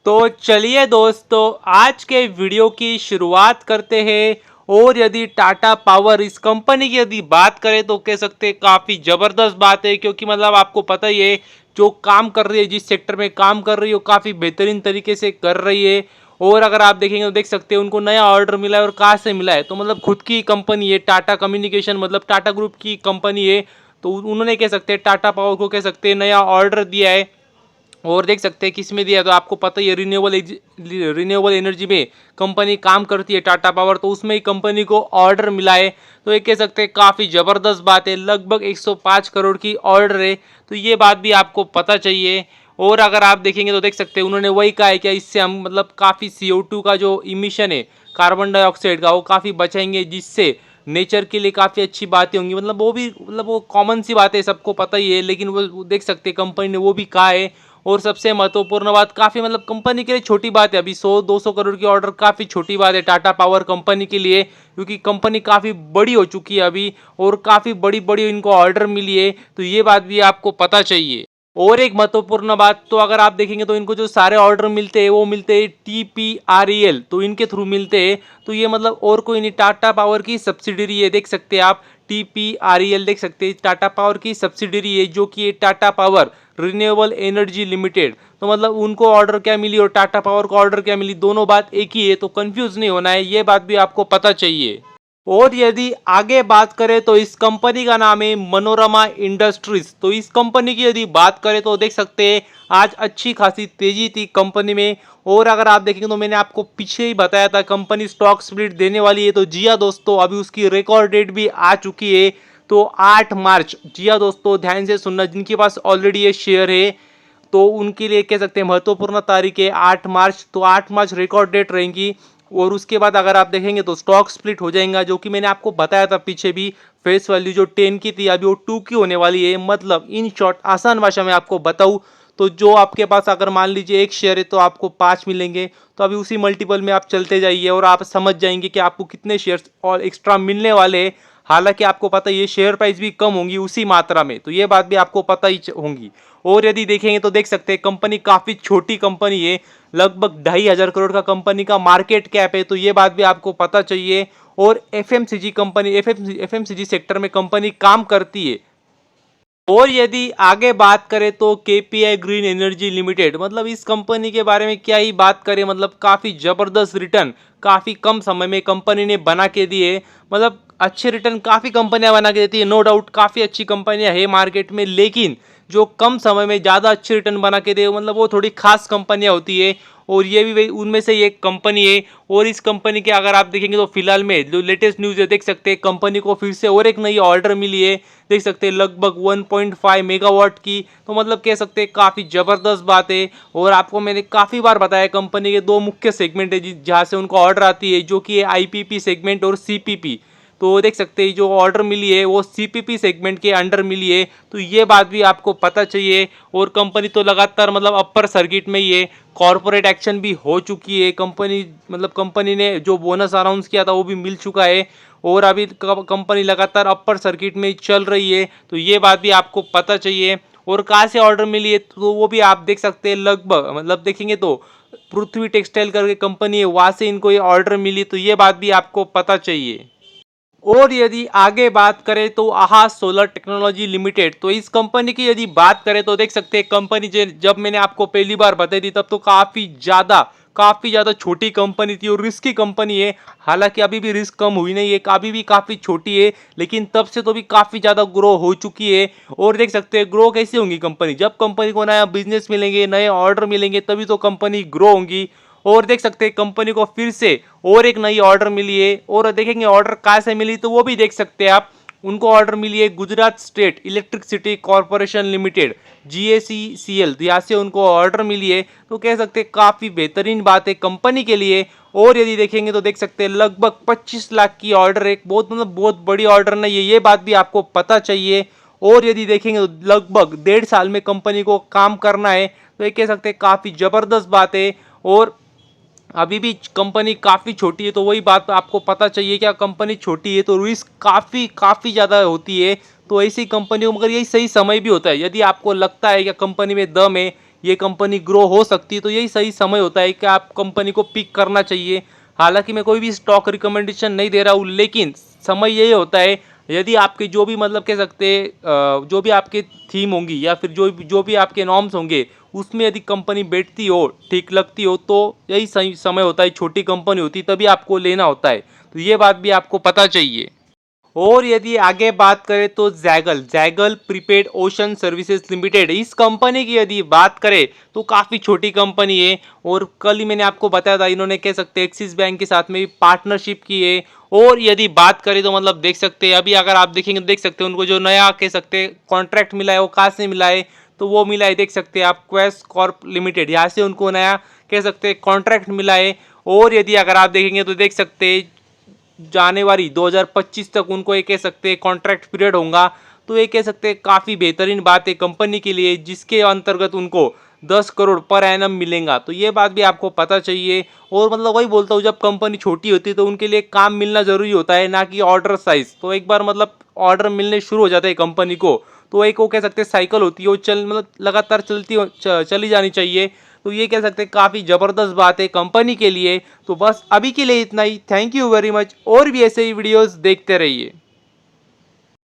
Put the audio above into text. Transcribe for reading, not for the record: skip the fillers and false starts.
तो चलिए दोस्तों, आज के वीडियो की शुरुआत करते हैं। और यदि टाटा पावर इस कंपनी की यदि बात करें तो कह सकते हैं काफ़ी ज़बरदस्त बात है, क्योंकि मतलब आपको पता ही है जो काम कर रही है, जिस सेक्टर में काम कर रही है वो काफ़ी बेहतरीन तरीके से कर रही है। और अगर आप देखेंगे तो देख सकते हैं उनको नया ऑर्डर मिला है। और कहाँ से मिला है? तो मतलब खुद की कंपनी है टाटा कम्युनिकेशन, मतलब टाटा ग्रुप की कंपनी है। तो उन्होंने कह सकते हैं टाटा पावर को कह सकते हैं नया ऑर्डर दिया है। और देख सकते हैं किस में दिया, तो आपको पता ही है रिन्यूएबल एनर्जी में कंपनी काम करती है टाटा पावर, तो उसमें ही कंपनी को ऑर्डर मिला है। तो ये कह सकते हैं काफ़ी ज़बरदस्त बात है, लगभग 105 करोड़ की ऑर्डर है। तो ये बात भी आपको पता चाहिए। और अगर आप देखेंगे तो देख सकते हैं उन्होंने वही कहा है कि इससे हम मतलब काफ़ी CO2 का जो इमिशन है, कार्बन डाइऑक्साइड का, वो काफ़ी बचाएंगे, जिससे नेचर के लिए काफ़ी अच्छी बातें होंगी। मतलब वो भी मतलब वो कॉमन सी बात है, सबको पता ही है, लेकिन वो देख सकते हैं कंपनी ने वो भी कहा है। और सबसे महत्वपूर्ण बात, काफ़ी मतलब कंपनी के लिए छोटी बात है, अभी 100-200 करोड़ की ऑर्डर काफ़ी छोटी बात है टाटा पावर कंपनी के लिए, क्योंकि कंपनी काफ़ी बड़ी हो चुकी है अभी। और काफ़ी बड़ी बड़ी इनको ऑर्डर मिली है, तो ये बात भी आपको पता चाहिए। और एक महत्वपूर्ण बात, तो अगर आप देखेंगे तो इनको जो सारे ऑर्डर मिलते हैं वो मिलते हैं TPREL, तो इनके थ्रू मिलते हैं। तो ये मतलब और कोई नहीं, टाटा पावर की सब्सिडरी है, देख सकते हैं आप। TPREL देख सकते हैं, टाटा पावर की सब्सिडरी है, जो कि Tata power renewable energy limited. तो मतलब उनको ऑर्डर क्या मिली और टाटा पावर को ऑर्डर क्या मिली, दोनों बात एक ही है, तो कंफ्यूज नहीं होना है, ये बात भी आपको पता चाहिए। और यदि आगे बात करें तो इस कंपनी का नाम है मनोरमा इंडस्ट्रीज। तो इस कंपनी की यदि बात करें तो देख सकते हैं आज अच्छी खासी तेजी थी कंपनी में। और अगर आप देखेंगे तो मैंने आपको पीछे ही बताया था कंपनी स्टॉक स्प्लिट देने वाली है, तो जी हाँ दोस्तों, अभी उसकी रिकॉर्ड डेट भी आ चुकी है। तो 8 मार्च, जी हाँ दोस्तों, ध्यान से सुनना, जिनके पास ऑलरेडी ये शेयर है तो उनके लिए कह सकते हैं महत्वपूर्ण तारीख है 8 मार्च। तो 8 मार्च रिकॉर्ड डेट रहेंगी। और उसके बाद अगर आप देखेंगे तो स्टॉक स्प्लिट हो जाएगा, जो कि मैंने आपको बताया था पीछे भी। फेस वैल्यू जो 10 की थी अभी वो 2 की होने वाली है। मतलब इन शॉर्ट आसान भाषा में आपको बताऊं तो जो आपके पास अगर मान लीजिए एक शेयर है तो आपको 5 मिलेंगे, तो अभी उसी मल्टीपल में आप चलते जाइए और आप समझ जाएंगे कि आपको कितने शेयर्स और एक्स्ट्रा मिलने वाले हैं। हालांकि आपको पता है ये शेयर प्राइस भी कम होंगी उसी मात्रा में, तो ये बात भी आपको पता ही होंगी। और यदि देखेंगे तो देख सकते हैं कंपनी काफ़ी छोटी कंपनी है, लगभग 2,500 करोड़ का कंपनी का मार्केट कैप है, तो ये बात भी आपको पता चाहिए। और FMCG कंपनी, FMCG सेक्टर में कंपनी काम करती है। और यदि आगे बात करें तो KPI ग्रीन एनर्जी लिमिटेड, मतलब इस कंपनी के बारे में क्या ही बात करें, मतलब काफ़ी ज़बरदस्त रिटर्न काफ़ी कम समय में कंपनी ने बना के दिए। मतलब अच्छे रिटर्न काफ़ी कंपनियां बना के देती है, नो डाउट काफ़ी अच्छी कंपनियां है मार्केट में, लेकिन जो कम समय में ज़्यादा अच्छे रिटर्न बना के दे मतलब वो थोड़ी खास कंपनियां होती है। और ये भी उनमें से एक कंपनी है। और इस कंपनी के अगर आप देखेंगे तो फिलहाल में जो लेटेस्ट न्यूज़ है, देख सकते हैं कंपनी को फिर से और एक नई ऑर्डर मिली है, देख सकते हैं लगभग 1.5 मेगावाट की। तो मतलब कह सकते हैं काफ़ी ज़बरदस्त बात है। और आपको मैंने काफ़ी बार बताया कंपनी के दो मुख्य सेगमेंट है जहाँ से उनको ऑर्डर आती है, जो कि है IPP सेगमेंट और CPP। तो देख सकते हैं जो ऑर्डर मिली है वो CPP सेगमेंट के अंडर मिली है, तो ये बात भी आपको पता चाहिए। और कंपनी तो लगातार मतलब अपर सर्किट में ही है, कॉरपोरेट एक्शन भी हो चुकी है कंपनी, मतलब कंपनी ने जो बोनस अनाउंस किया था वो भी मिल चुका है। और अभी कंपनी लगातार अपर सर्किट में चल रही है, तो ये बात भी आपको पता चाहिए। और कहाँ से ऑर्डर मिली है तो वो भी आप देख सकते हैं, लगभग मतलब देखेंगे तो पृथ्वी टेक्सटाइल करके कंपनी है, वहाँ से इनको ये ऑर्डर मिली, तो ये बात भी आपको पता चाहिए। और यदि आगे बात करें तो आहा सोलर टेक्नोलॉजी लिमिटेड, तो इस कंपनी की यदि बात करें तो देख सकते हैं कंपनी जब मैंने आपको पहली बार बताई थी तब तो काफ़ी ज़्यादा छोटी कंपनी थी और रिस्की कंपनी है। हालांकि अभी भी रिस्क कम हुई नहीं है, अभी भी काफ़ी छोटी है, लेकिन तब से तो भी काफ़ी ज़्यादा ग्रो हो चुकी है। और देख सकते हैं ग्रो कैसे होंगी कंपनी, जब कंपनी को नया बिजनेस मिलेंगे, नए ऑर्डर मिलेंगे, तभी तो कंपनी ग्रो होंगी। और देख सकते हैं कंपनी को फिर से और एक नई ऑर्डर मिली है। और देखेंगे ऑर्डर कहाँ से मिली तो वो भी देख सकते हैं आप। उनको ऑर्डर मिली है Gujarat state electricity corporation limited, GACCL, यहाँ से उनको ऑर्डर मिली है। तो कह सकते हैं काफ़ी बेहतरीन बात है कंपनी के लिए। और यदि देखेंगे तो देख सकते हैं लगभग 25 लाख की ऑर्डर, एक बहुत मतलब बहुत बड़ी ऑर्डर नहीं है, ये बात भी आपको पता चाहिए। और यदि देखेंगे तो लगभग 1.5 साल में कंपनी को काम करना है, तो ये कह सकते हैं काफ़ी ज़बरदस्त बात है। और अभी भी कंपनी काफ़ी छोटी है, तो वही बात आपको पता चाहिए, क्या कंपनी छोटी है तो रिस्क काफ़ी काफ़ी ज़्यादा होती है। तो ऐसी कंपनियों, मगर यही सही समय भी होता है, यदि आपको लगता है कि कंपनी में दम है, ये कंपनी ग्रो हो सकती है, तो यही सही समय होता है कि आप कंपनी को पिक करना चाहिए। हालांकि मैं कोई भी स्टॉक रिकमेंडेशन नहीं दे रहा हूँ, लेकिन समय यही होता है, यदि आपके जो भी मतलब कह सकते हैं जो भी आपके थीम होंगी या फिर जो भी आपके नॉर्म्स होंगे, उसमें यदि कंपनी बैठती हो, ठीक लगती हो, तो यही सही समय होता है। छोटी कंपनी होती तभी आपको लेना होता है, तो ये बात भी आपको पता चाहिए। और यदि आगे बात करें तो Zaggle Zaggle prepaid ocean services limited, इस कंपनी की यदि बात करें तो काफ़ी छोटी कंपनी है। और कल ही मैंने आपको बताया था, इन्होंने कह सकते हैं एक्सिस बैंक के साथ में भी पार्टनरशिप की है। और यदि बात करें तो मतलब देख सकते हैं, अभी अगर आप देखेंगे तो देख सकते हैं उनको जो नया कह सकते हैं कॉन्ट्रैक्ट मिला है, वो कहाँ से मिला है, तो वो मिला है, देख सकते हैं आप, क्वेस कॉर्प लिमिटेड, यहाँ से उनको नया कह सकते हैं कॉन्ट्रैक्ट मिला है। और यदि अगर आप देखेंगे तो देख सकते हैं जनवरी 2025 तक उनको ये कह सकते हैं कॉन्ट्रैक्ट पीरियड होगा। तो ये कह सकते हैं काफ़ी बेहतरीन बात है कंपनी के लिए, जिसके अंतर्गत उनको 10 करोड़ पर एनम मिलेगा, तो ये बात भी आपको पता चाहिए। और मतलब वही बोलता हूँ, जब कंपनी छोटी होती है तो उनके लिए काम मिलना ज़रूरी होता है, ना कि ऑर्डर साइज। तो एक बार मतलब ऑर्डर मिलने शुरू हो जाते हैं कंपनी को, तो एक वो कह सकते हैं साइकिल होती है, वो मतलब लगातार चली जानी चाहिए। तो ये कह सकते हैं काफ़ी ज़बरदस्त बात है कंपनी के लिए। तो बस अभी के लिए इतना ही। थैंक यू वेरी मच, और भी ऐसे ही वीडियोस देखते रहिए।